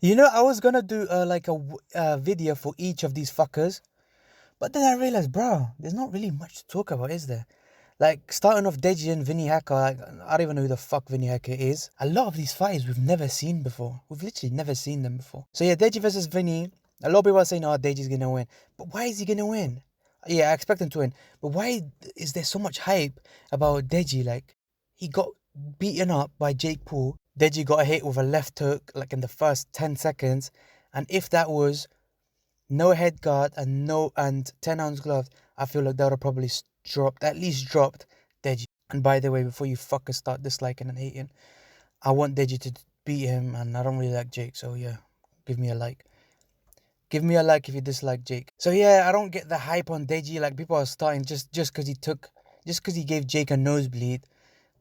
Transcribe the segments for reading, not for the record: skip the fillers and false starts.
You know, I was gonna do like a video for each of these fuckers, but then I realized, bro, there's not really much to talk about, is there? Like, starting off Deji and Vinny Hacker, like, I don't even know who the fuck Vinny Hacker is. A lot of these fights we've never seen before. We've literally never seen them before. So yeah, Deji versus Vinny. A lot of people are saying, oh, Deji's gonna win. But why is he gonna win? Yeah, I expect him to win. But why is there so much hype about Deji? Like, he got beaten up by Jake Paul. Deji got hit with a left hook, like in the first 10 seconds. And if that was no head guard and 10-ounce gloves, I feel like that would have probably at least dropped Deji. And by the way, before you fuckers start disliking and hating, I want Deji to beat him, and I don't really like Jake, so yeah, give me a like. Give me a like if you dislike Jake. So yeah, I don't get the hype on Deji. Like, people are starting just because he gave Jake a nosebleed.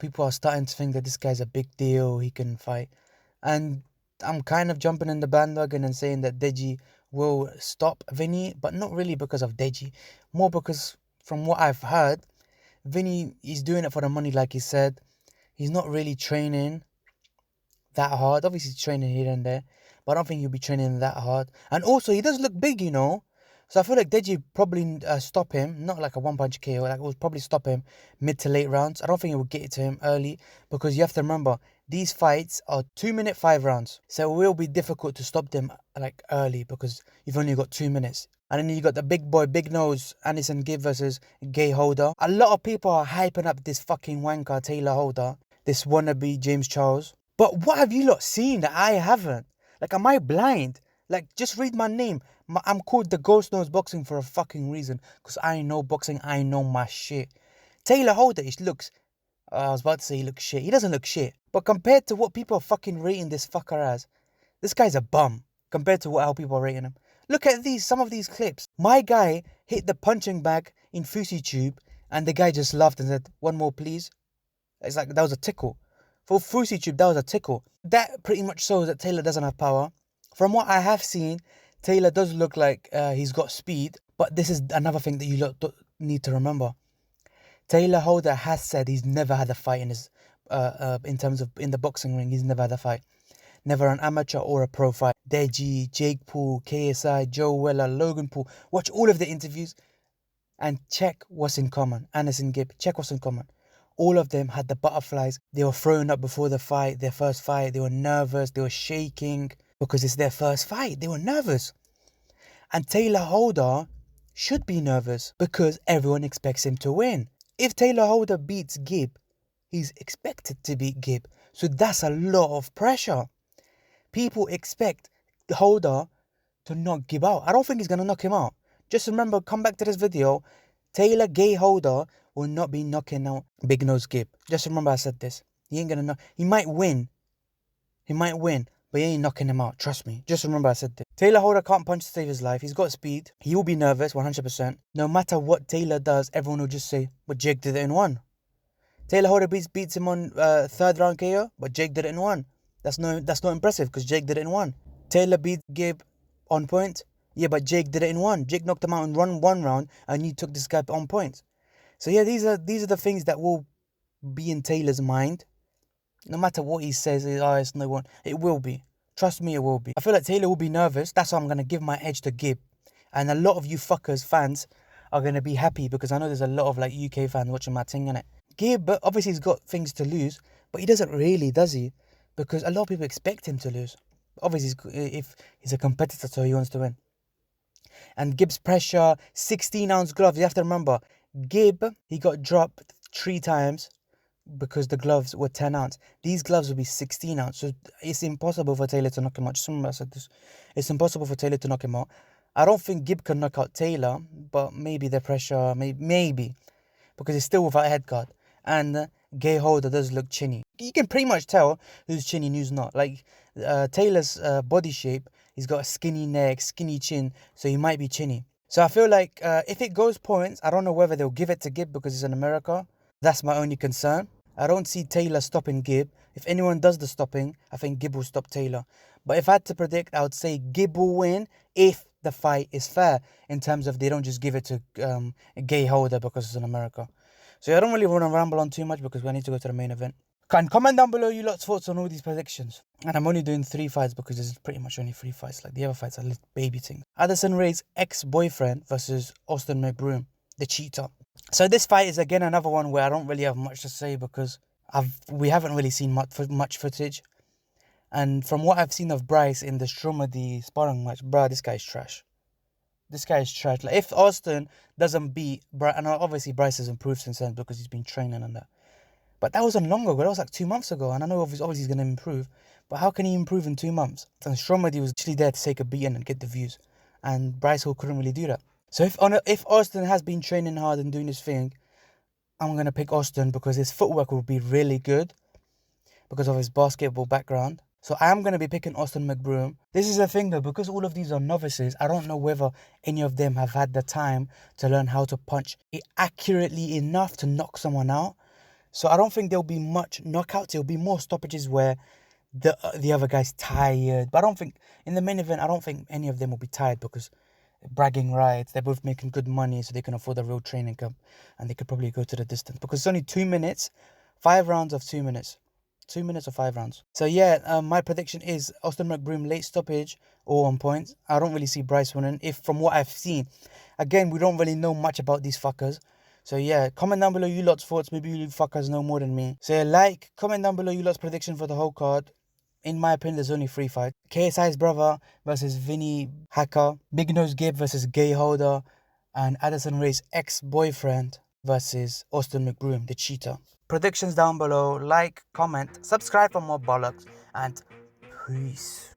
People are starting to think that this guy's a big deal. He can fight, and I'm kind of jumping in the bandwagon and saying that Deji will stop Vinny, but not really because of Deji, more because from what I've heard, Vinny is doing it for the money, like he said. He's not really training that hard. Obviously, he's training here and there, but I don't think he'll be training that hard. And also, he does look big, you know. So I feel like Deji probably stop him, not like a one-punch KO, like it will probably stop him mid to late rounds. I don't think it will get it to him early, because you have to remember, these fights are 2-minute 5 rounds. So it will be difficult to stop them like early, because you've only got 2 minutes. And then you got the big boy, big nose, Anesongib versus Gay Holder. A lot of people are hyping up this fucking wanker, Tayler Holder, this wannabe James Charles. But what have you lot seen that I haven't? Like, am I blind? Like, just read my name. I'm called the Ghost Nose Boxing for a fucking reason. Because I know boxing, I know my shit. Tayler Holder, he looks... I was about to say he looks shit. He doesn't look shit. But compared to what people are fucking rating this fucker as, this guy's a bum. Compared to how people are rating him. Look at some of these clips. My guy hit the punching bag in Fusi Tube, and the guy just laughed and said, "One more, please." It's like, that was a tickle. For Fusi Tube, that was a tickle. That pretty much shows that Tayler doesn't have power. From what I have seen, Tayler does look like he's got speed. But this is another thing that you need to remember. Tayler Holder has said he's never had a fight in his, in terms of in the boxing ring. He's never had a fight. Never an amateur or a pro fight. Deji, Jake Paul, KSI, Joe Weller, Logan Paul. Watch all of the interviews and check what's in common. Anesongib, check what's in common. All of them had the butterflies. They were throwing up before the fight, their first fight. They were nervous. They were shaking because it's their first fight. They were nervous. And Tayler Holder should be nervous because everyone expects him to win. If Tayler Holder beats Gib, he's expected to beat Gib. So that's a lot of pressure. People expect Holder to knock Gib out. I don't think he's going to knock him out. Just remember, come back to this video. Tayler Gay Holder will not be knocking out Big Nose Gib. Just remember I said this. He ain't going to knock. He might win. But he ain't knocking him out. Trust me. Just remember I said this. Tayler Holder can't punch to save his life. He's got speed. He will be nervous, 100%. No matter what Tayler does, everyone will just say, but Jake did it in 1. Tayler Holder beats him on third round KO, but Jake did it in 1. That's not impressive because Jake did it in 1. Tayler beat Gib on point. Yeah, but Jake did it in 1. Jake knocked him out in one round, and you took this guy on points. So yeah, these are the things that will be in Taylor's mind. No matter what he says, it's no one. It will be. Trust me, it will be. I feel like Tayler will be nervous. That's why I'm going to give my edge to Gib. And a lot of you fuckers, fans, are going to be happy because I know there's a lot of like UK fans watching my thing in it. Gib, obviously he's got things to lose, but he doesn't really, does he? Because a lot of people expect him to lose. Obviously, if he's a competitor, so he wants to win. And Gib's pressure, 16-ounce gloves. You have to remember, Gib, he got dropped 3 times because the gloves were 10 ounce. These gloves will be 16 ounce. So it's impossible for Tayler to knock him out. Just remember I said this. It's impossible for Tayler to knock him out. I don't think Gib can knock out Tayler, but maybe the pressure, maybe. Because he's still without a head guard. And Gay Holder does look chinny. You can pretty much tell who's chinny and who's not. Like Taylor's body shape, he's got a skinny neck, skinny chin, so he might be chinny. So I feel like if it goes points, I don't know whether they'll give it to Gib because he's in America. That's my only concern. I don't see Tayler stopping Gib. If anyone does the stopping, I think Gib will stop Tayler. But if I had to predict, I would say Gib will win if the fight is fair, in terms of they don't just give it to a Gay Holder because it's in America. So I don't really want to ramble on too much because we need to go to the main event. And comment down below you lot's thoughts on all these predictions. And I'm only doing 3 fights because there's pretty much only 3 fights. Like the other fights are little baby things. Addison Rae's ex-boyfriend versus Austin Mcbroom, the cheater. So this fight is again another one where I don't really have much to say because we haven't really seen much footage. And from what I've seen of Bryce in the Stromedy sparring match, bruh, this guy's trash. This guy is trash. Like, if Austin doesn't beat Bryce, and obviously Bryce has improved since then because he's been training and that. But that wasn't long ago. That was like 2 months ago. And I know obviously he's going to improve. But how can he improve in 2 months? And Stromedy was actually there to take a beating and get the views. And Bryce Hall couldn't really do that. So if Austin has been training hard and doing his thing, I'm going to pick Austin because his footwork will be really good because of his basketball background. So I am going to be picking Austin Mcbroom. This is the thing though, because all of these are novices, I don't know whether any of them have had the time to learn how to punch it accurately enough to knock someone out. So I don't think there'll be much knockouts. It'll be more stoppages where the other guy's tired. But I don't think, in the main event, I don't think any of them will be tired because bragging rights, they're both making good money so they can afford a real training camp. And they could probably go to the distance because it's only 2 minutes, 5 rounds of 2 minutes. 2 minutes or 5 rounds. So yeah, my prediction is Austin Mcbroom late stoppage or on points. I don't really see Bryce winning. If from what I've seen, again, we don't really know much about these fuckers. So yeah, comment down below you lot's thoughts. Maybe you fuckers know more than me. So yeah, like, comment down below you lot's prediction for the whole card. In my opinion, there's only 3 fights. KSI's brother versus Vinny Hacker. Big Nose Gabe versus Gay Holder. And Addison Rae's ex-boyfriend versus Austin Mcbroom, the cheater. Predictions down below. Like, comment, subscribe for more bollocks. And peace.